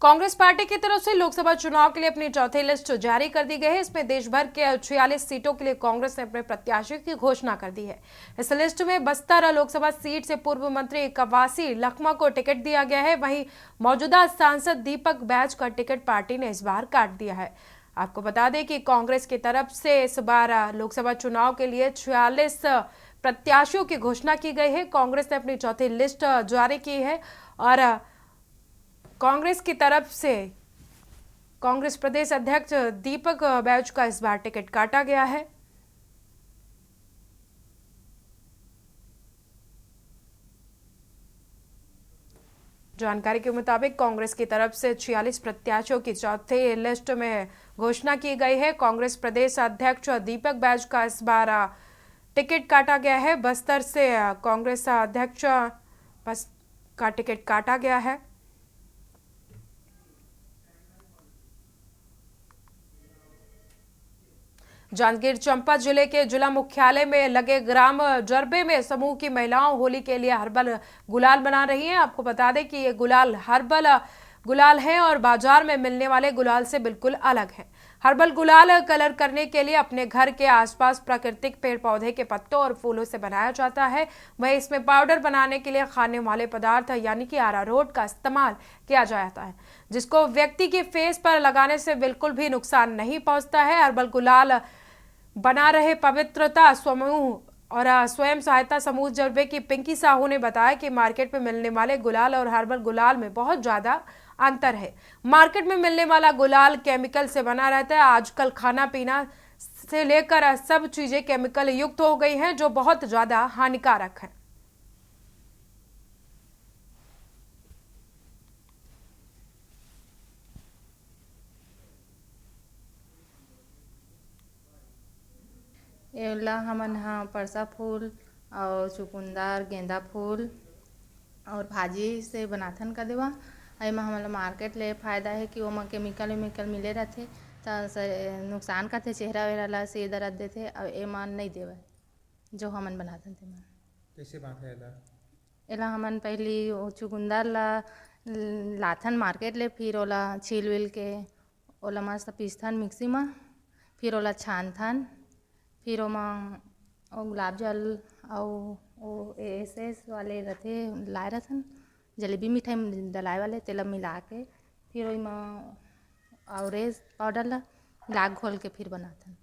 कांग्रेस पार्टी की तरफ से लोकसभा चुनाव के लिए अपनी चौथी लिस्ट जारी कर दी गई है। इसमें देश भर के 46 सीटों के लिए कांग्रेस ने अपने प्रत्याशियों की घोषणा कर दी है। इस लिस्ट में बस्तर लोकसभा सीट से पूर्व मंत्री कवासी लखमा को टिकट दिया गया है। वहीं मौजूदा सांसद दीपक बैज का टिकट पार्टी ने इस बार काट दिया है। आपको बता दें कि कांग्रेस की तरफ से इस बार लोकसभा चुनाव के लिए 46 प्रत्याशियों की घोषणा की गई है। कांग्रेस ने अपनी चौथी लिस्ट जारी की है और कांग्रेस की तरफ से कांग्रेस प्रदेश अध्यक्ष दीपक बैज का इस बार टिकट काटा गया है। जानकारी के मुताबिक कांग्रेस की तरफ से 46 प्रत्याशियों की चौथी लिस्ट में घोषणा की गई है। कांग्रेस प्रदेश अध्यक्ष दीपक बैज का इस बार टिकट काटा गया है। बस्तर से कांग्रेस अध्यक्ष का टिकट काटा गया है। जांजगीर चांपा जिले के जिला मुख्यालय में लगे ग्राम जरबे में समूह की महिलाओं होली के लिए हर्बल गुलाल बना रही हैं। आपको बता दें कि ये गुलाल हर्बल गुलाल है और बाजार में मिलने वाले गुलाल से बिल्कुल अलग है। हर्बल गुलाल कलर करने के लिए अपने घर के आसपास प्राकृतिक पेड़ पौधे के पत्तों और फूलों से बनाया जाता है। वहीं इसमें पाउडर बनाने के लिए खाने वाले पदार्थ यानी कि अरारोट का इस्तेमाल किया जाता है, जिसको व्यक्ति के फेस पर लगाने से बिल्कुल भी नुकसान नहीं पहुंचता है। हर्बल गुलाल बना रहे पवित्रता समूह और स्वयं सहायता समूह जरबे की पिंकी साहू ने बताया कि मार्केट में मिलने वाले गुलाल और हर्बल गुलाल में बहुत ज्यादा अंतर है। मार्केट में मिलने वाला गुलाल केमिकल से बना रहता है। आजकल खाना पीना से लेकर सब चीजें केमिकल युक्त हो गई हैं, जो बहुत ज्यादा हानिकारक है। एला हमन हाँ परसा फूल और चुकुंदर गेंदा फूल और भाजी से बनाथन का देवा। एमा हमन मार्केट ले फायदा है कि ओमा केमिकल मिले रहथे त नुकसान करथे, चेहरा वेहरा ला से दर्द देथे और एमा नहीं देवे जो हमन बनाथन तेमा। कैसे बात है एला? एला हमन पहली चुकुंदर ला लाथन मार्केट ले, फिर ओला छील विल के ओला मस्त पीसथन मिक्सी में, फिर ओला छानथन, फिर ओमा गुलाब जल और एसेस वाले रथे लाए रहथन जलेबी मिठाई डलाए वाले तेल मिला के फिर ओई में ऑरेंज पाउडर ला मिला घोल के फिर बनाथन।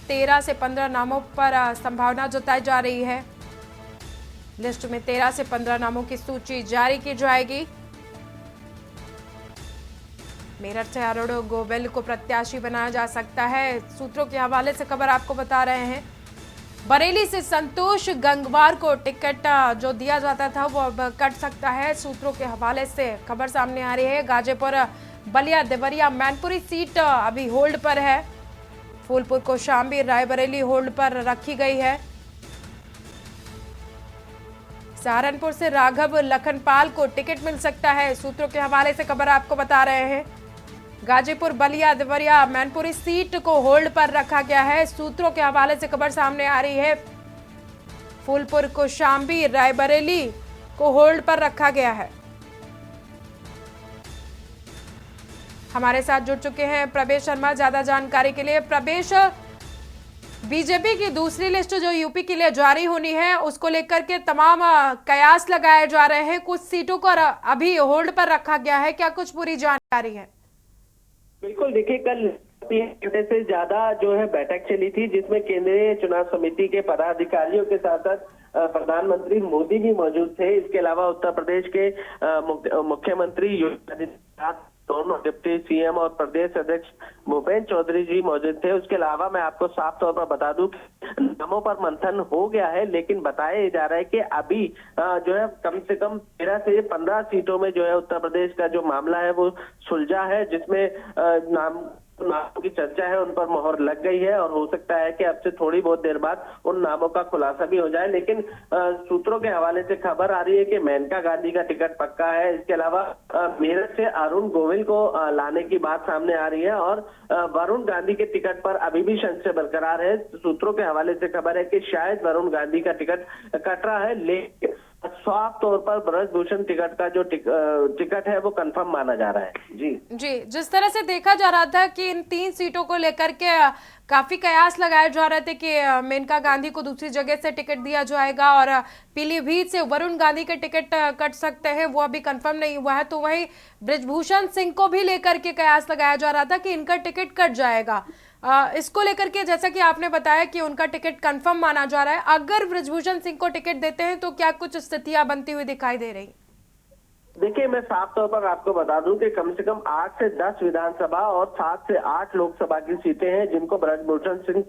तेरह से 15 नामों पर संभावना जताई जा रही है। लिस्ट में 13 से 15 नामों की सूची जारी की जाएगी। मेरठ से अरुण गोविल को प्रत्याशी बनाया जा सकता है, सूत्रों के हवाले से खबर आपको बता रहे हैं। बरेली से संतोष गंगवार को टिकट जो दिया जाता था वो अब कट सकता है, सूत्रों के हवाले से खबर सामने आ रही है। गाजीपुर बलिया देवरिया मैनपुरी सीट अभी होल्ड पर है। फूलपुर कौशाम्बी रायबरेली होल्ड पर रखी गई है। सहारनपुर से राघव लखनपाल को टिकट मिल सकता है, सूत्रों के हवाले से खबर आपको बता रहे हैं। गाजीपुर बलिया देवरिया मैनपुरी सीट को होल्ड पर रखा गया है, सूत्रों के हवाले से खबर सामने आ रही है। फूलपुर कौशाम्बी रायबरेली को होल्ड पर रखा गया है। हमारे साथ जुड़ चुके हैं प्रवेश शर्मा ज्यादा जानकारी के लिए। प्रवेश, बीजेपी की दूसरी लिस्ट जो यूपी के लिए जारी होनी है उसको लेकर के तमाम कयास लगाए जा रहे हैं, कुछ सीटों को अभी होल्ड पर रखा गया है, क्या कुछ पूरी जानकारी है? बिल्कुल, देखिए कल 3 घंटे से ज्यादा जो है बैठक चली थी, जिसमें केंद्रीय चुनाव समिति के पदाधिकारियों के साथ साथ प्रधानमंत्री मोदी भी मौजूद थे। इसके अलावा उत्तर प्रदेश के मुख्यमंत्री योगी आदित्यनाथ, दोनों डिप्टी सीएम और प्रदेश अध्यक्ष भूपेंद्र चौधरी जी मौजूद थे। उसके अलावा मैं आपको साफ तौर पर बता दूं कि नामों पर मंथन हो गया है, लेकिन बताया जा रहा है कि अभी जो है कम से कम 13 से 15 सीटों में जो है उत्तर प्रदेश का जो मामला है वो सुलझा है, जिसमें नामों की चर्चा है, उन पर मोहर लग गई है और हो सकता है कि अब से थोड़ी बहुत देर बाद उन नामों का खुलासा भी हो जाए। लेकिन सूत्रों के हवाले से खबर आ रही है कि मेनका गांधी का टिकट पक्का है। इसके अलावा मेरठ से अरुण गोविल को लाने की बात सामने आ रही है और वरुण गांधी के टिकट पर अभी भी संशय बरकरार है। सूत्रों के हवाले से खबर है कि शायद वरुण गांधी का टिकट कट रहा है, लेकिन साफ तौर पर ब्रजभूषण टिकट का जो टिकट है वो कंफर्म माना जा रहा है। जी, जिस तरह से देखा जा रहा था कि इन 3 सीटों को लेकर के काफी कयास लगाए जा रहे थे कि मेनका गांधी को दूसरी जगह से टिकट दिया जाएगा और पीलीभीत से वरुण गांधी के टिकट कट सकते हैं, वो अभी कंफर्म नहीं हुआ है। तो वही ब्रजभूषण सिंह को भी लेकर के कयास लगाया जा रहा था कि इनका टिकट कट जाएगा। इसको लेकर के जैसा कि आपने बताया कि उनका टिकट कंफर्म माना जा रहा है, अगर ब्रजभूषण सिंह को टिकट देते हैं तो क्या कुछ स्थितियां बनती हुई दिखाई दे रही? देखिए, मैं साफ तौर पर आपको बता दूं कि कम से कम 8 से 10 विधानसभा और 7 से 8 लोकसभा की सीटें हैं जिनको ब्रजभूषण सिंह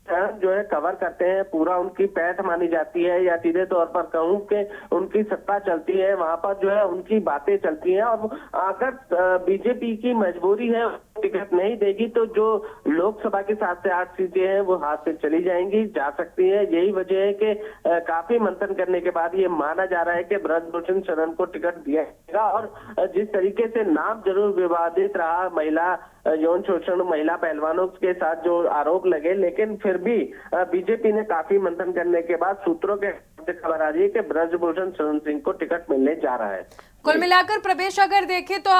जो है कवर करते हैं। पूरा उनकी पैठ मानी जाती है, या सीधे तौर पर कहूं कि उनकी सत्ता चलती है, वहां पर जो है उनकी बातें चलती हैं। और अगर बीजेपी की मजबूरी है टिकट नहीं देगी तो जो लोकसभा की 7 से 8 सीटें हैं वो हाथ से चली जाएंगी, जा सकती है। यही वजह है कि काफी मंथन करने के बाद ये माना जा रहा है कि ब्रजभूषण शरण को टिकट दिया जाएगा। और जिस तरीके से नाम जरूर विवादित रहा, महिला यौन शोषण, महिला पहलवानों के साथ जो आरोप लगे, लेकिन फिर भी बीजेपी ने काफी मंथन करने के बाद सूत्रों के खबर आ रही है कि ब्रजभूषण शरण सिंह को टिकट मिलने जा रहा है। कुल मिलाकर प्रवेश अगर देखें तो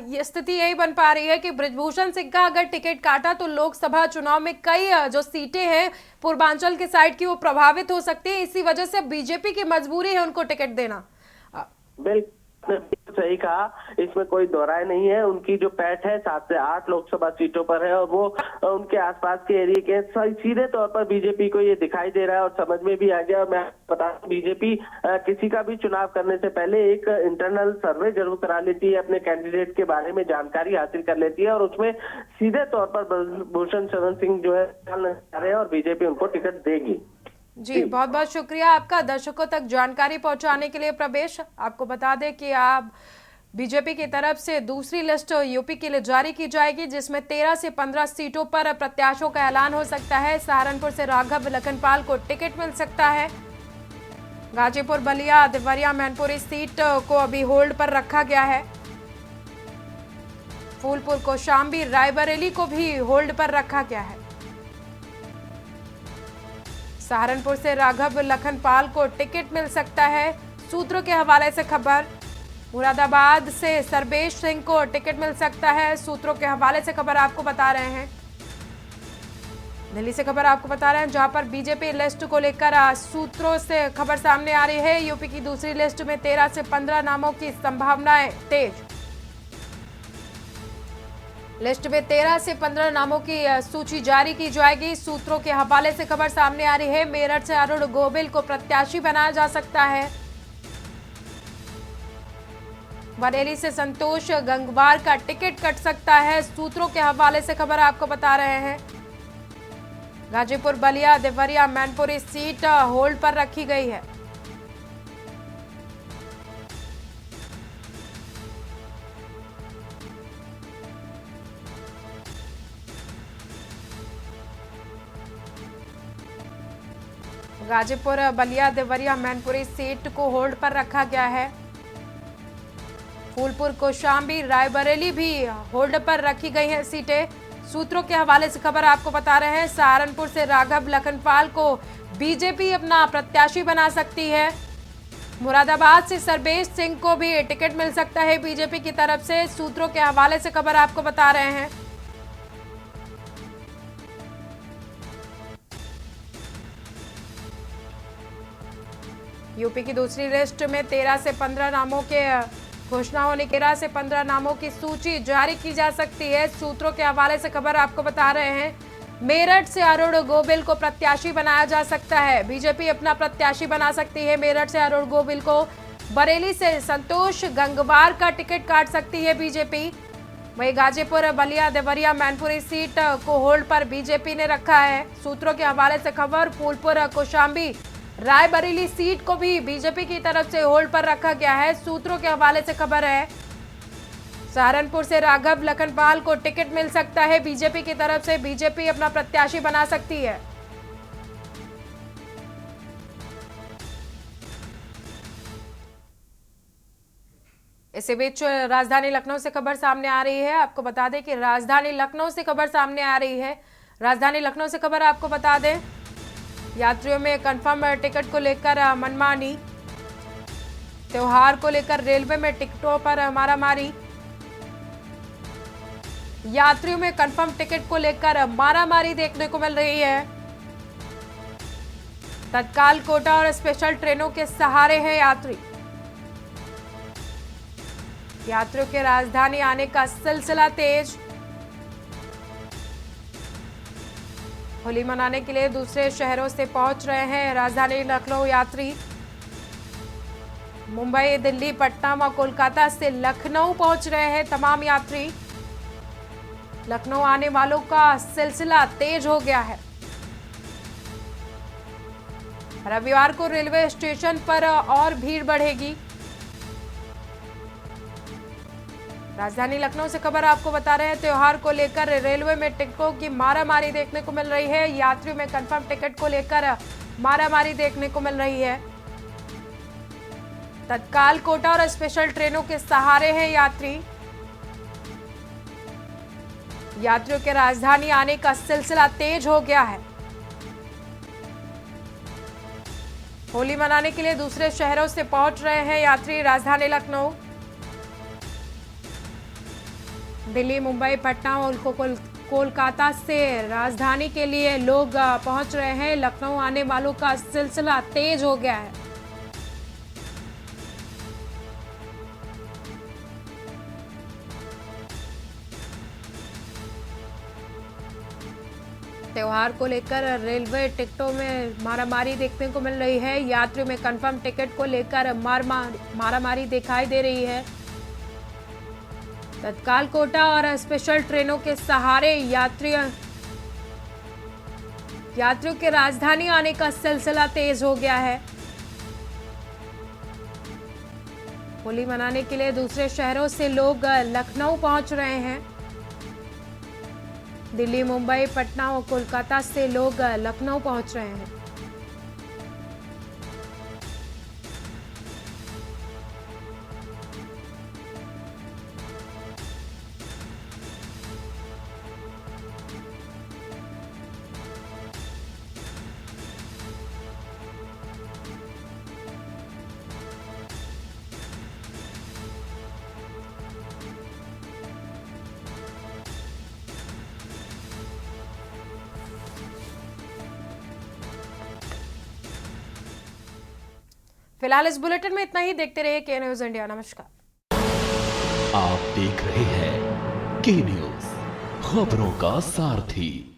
ये स्थिति यही बन पा रही है कि ब्रजभूषण सिंह का अगर टिकट काटा तो लोकसभा चुनाव में कई जो सीटें हैं पूर्वांचल के साइड की वो प्रभावित हो सकती है। इसी वजह से बीजेपी की मजबूरी है उनको टिकट देना। बिल्कुल सही कहा, इसमें कोई दोहराए नहीं है। उनकी जो पैठ है 7 से 8 लोकसभा सीटों पर है और वो उनके आसपास के एरिया के सीधे तौर पर बीजेपी को ये दिखाई दे रहा है और समझ में भी आ गया। मैं बता दूं, बीजेपी किसी का भी चुनाव करने से पहले एक इंटरनल सर्वे जरूर करा लेती है, अपने कैंडिडेट के बारे में जानकारी हासिल कर लेती है और उसमें सीधे तौर पर ब्रजभूषण शरण सिंह जो है रहे हैं और बीजेपी उनको टिकट देगी। जी, बहुत बहुत शुक्रिया आपका दर्शकों तक जानकारी पहुंचाने के लिए प्रवेश। आपको बता दें कि आप बीजेपी की तरफ से दूसरी लिस्ट यूपी के लिए जारी की जाएगी, जिसमें 13 से 15 सीटों पर प्रत्याशियों का ऐलान हो सकता है। सहारनपुर से राघव लखनपाल को टिकट मिल सकता है। गाजीपुर, बलिया, देवरिया, मैनपुरी सीट को अभी होल्ड पर रखा गया है। फूलपुर, कौशाम्बी, रायबरेली को भी होल्ड पर रखा गया है। सहारनपुर से राघव लखनपाल को टिकट मिल सकता है, सूत्रों के हवाले से खबर। मुरादाबाद से सर्वेश सिंह को टिकट मिल सकता है, सूत्रों के हवाले से खबर आपको बता रहे हैं। दिल्ली से खबर आपको बता रहे हैं, जहां पर बीजेपी लिस्ट को लेकर सूत्रों से खबर सामने आ रही है। यूपी की दूसरी लिस्ट में 13 से 15 नामों की संभावनाएं तेज। लिस्ट में 13 से 15 नामों की सूची जारी की जाएगी, सूत्रों के हवाले से खबर सामने आ रही है। मेरठ से अरुण गोविल को प्रत्याशी बनाया जा सकता है। बरेली से संतोष गंगवार का टिकट कट सकता है, सूत्रों के हवाले से खबर आपको बता रहे हैं। गाजीपुर, बलिया, देवरिया, मैनपुरी सीट होल्ड पर रखी गई है। गाजीपुर, बलिया, देवरिया, मैनपुरी सीट को होल्ड पर रखा गया है। फूलपुर, कौशाम्बी, रायबरेली भी होल्ड पर रखी गई हैं सीटें, सूत्रों के हवाले से खबर आपको बता रहे हैं। सहारनपुर से राघव लखनपाल को बीजेपी अपना प्रत्याशी बना सकती है। मुरादाबाद से सर्वेश सिंह को भी टिकट मिल सकता है बीजेपी की तरफ से, सूत्रों के हवाले से खबर आपको बता रहे हैं। यूपी की दूसरी लिस्ट में 13 से 15 नामों के घोषणा होने के 13 से 15 नामों की सूची जारी की जा सकती है, सूत्रों के हवाले से खबर आपको बता रहे हैं। मेरठ से अरुण गोविल को प्रत्याशी बनाया जा सकता है, बीजेपी अपना प्रत्याशी बना सकती है मेरठ से अरुण गोविल को। बरेली से संतोष गंगवार का टिकट काट सकती है बीजेपी। वहीं गाजीपुर, बलिया, देवरिया, मैनपुरी सीट को होल्ड पर बीजेपी ने रखा है, सूत्रों के हवाले से खबर। फूलपुर, कौशाम्बी, रायबरेली सीट को भी बीजेपी की तरफ से होल्ड पर रखा गया है, सूत्रों के हवाले से खबर है। सहारनपुर से राघव लखनपाल को टिकट मिल सकता है बीजेपी की तरफ से, बीजेपी अपना प्रत्याशी बना सकती है। इसी बीच राजधानी लखनऊ से खबर सामने आ रही है। आपको बता दें कि राजधानी लखनऊ से खबर सामने आ रही है। राजधानी लखनऊ से खबर आपको बता दें, यात्रियों में कंफर्म टिकट को लेकर मनमानी, त्योहार को लेकर रेलवे में टिकटों पर मारामारी, यात्रियों में कंफर्म टिकट को लेकर मारामारी देखने को मिल रही है। तत्काल कोटा और स्पेशल ट्रेनों के सहारे हैं यात्री। यात्रियों के राजधानी आने का सिलसिला तेज। होली मनाने के लिए दूसरे शहरों से पहुंच रहे हैं राजधानी लखनऊ यात्री। मुंबई, दिल्ली, पटना व कोलकाता से लखनऊ पहुंच रहे हैं तमाम यात्री। लखनऊ आने वालों का सिलसिला तेज हो गया है। रविवार को रेलवे स्टेशन पर और भीड़ बढ़ेगी। राजधानी लखनऊ से खबर आपको बता रहे हैं, त्योहार को लेकर रेलवे में टिकटों की मारामारी देखने को मिल रही है। यात्रियों में कंफर्म टिकट को लेकर मारामारी देखने को मिल रही है। तत्काल कोटा और स्पेशल ट्रेनों के सहारे हैं यात्री। यात्रियों के राजधानी आने का सिलसिला तेज हो गया है। होली मनाने के लिए दूसरे शहरों से पहुंच रहे हैं यात्री राजधानी लखनऊ। दिल्ली, मुंबई, पटना और कोलकाता से राजधानी के लिए लोग पहुंच रहे हैं। लखनऊ आने वालों का सिलसिला तेज हो गया है। त्योहार को लेकर रेलवे टिकटों में मारामारी देखने को मिल रही है। यात्रियों में कंफर्म टिकट को लेकर मारामारी दिखाई दे रही है। तत्काल कोटा और स्पेशल ट्रेनों के सहारे यात्रियों के राजधानी आने का सिलसिला तेज हो गया है। होली मनाने के लिए दूसरे शहरों से लोग लखनऊ पहुंच रहे हैं। दिल्ली, मुंबई, पटना और कोलकाता से लोग लखनऊ पहुंच रहे हैं। फिलहाल इस बुलेटिन में इतना ही। देखते रहिए के न्यूज इंडिया। नमस्कार। आप देख रहे हैं के न्यूज, खबरों का सारथी।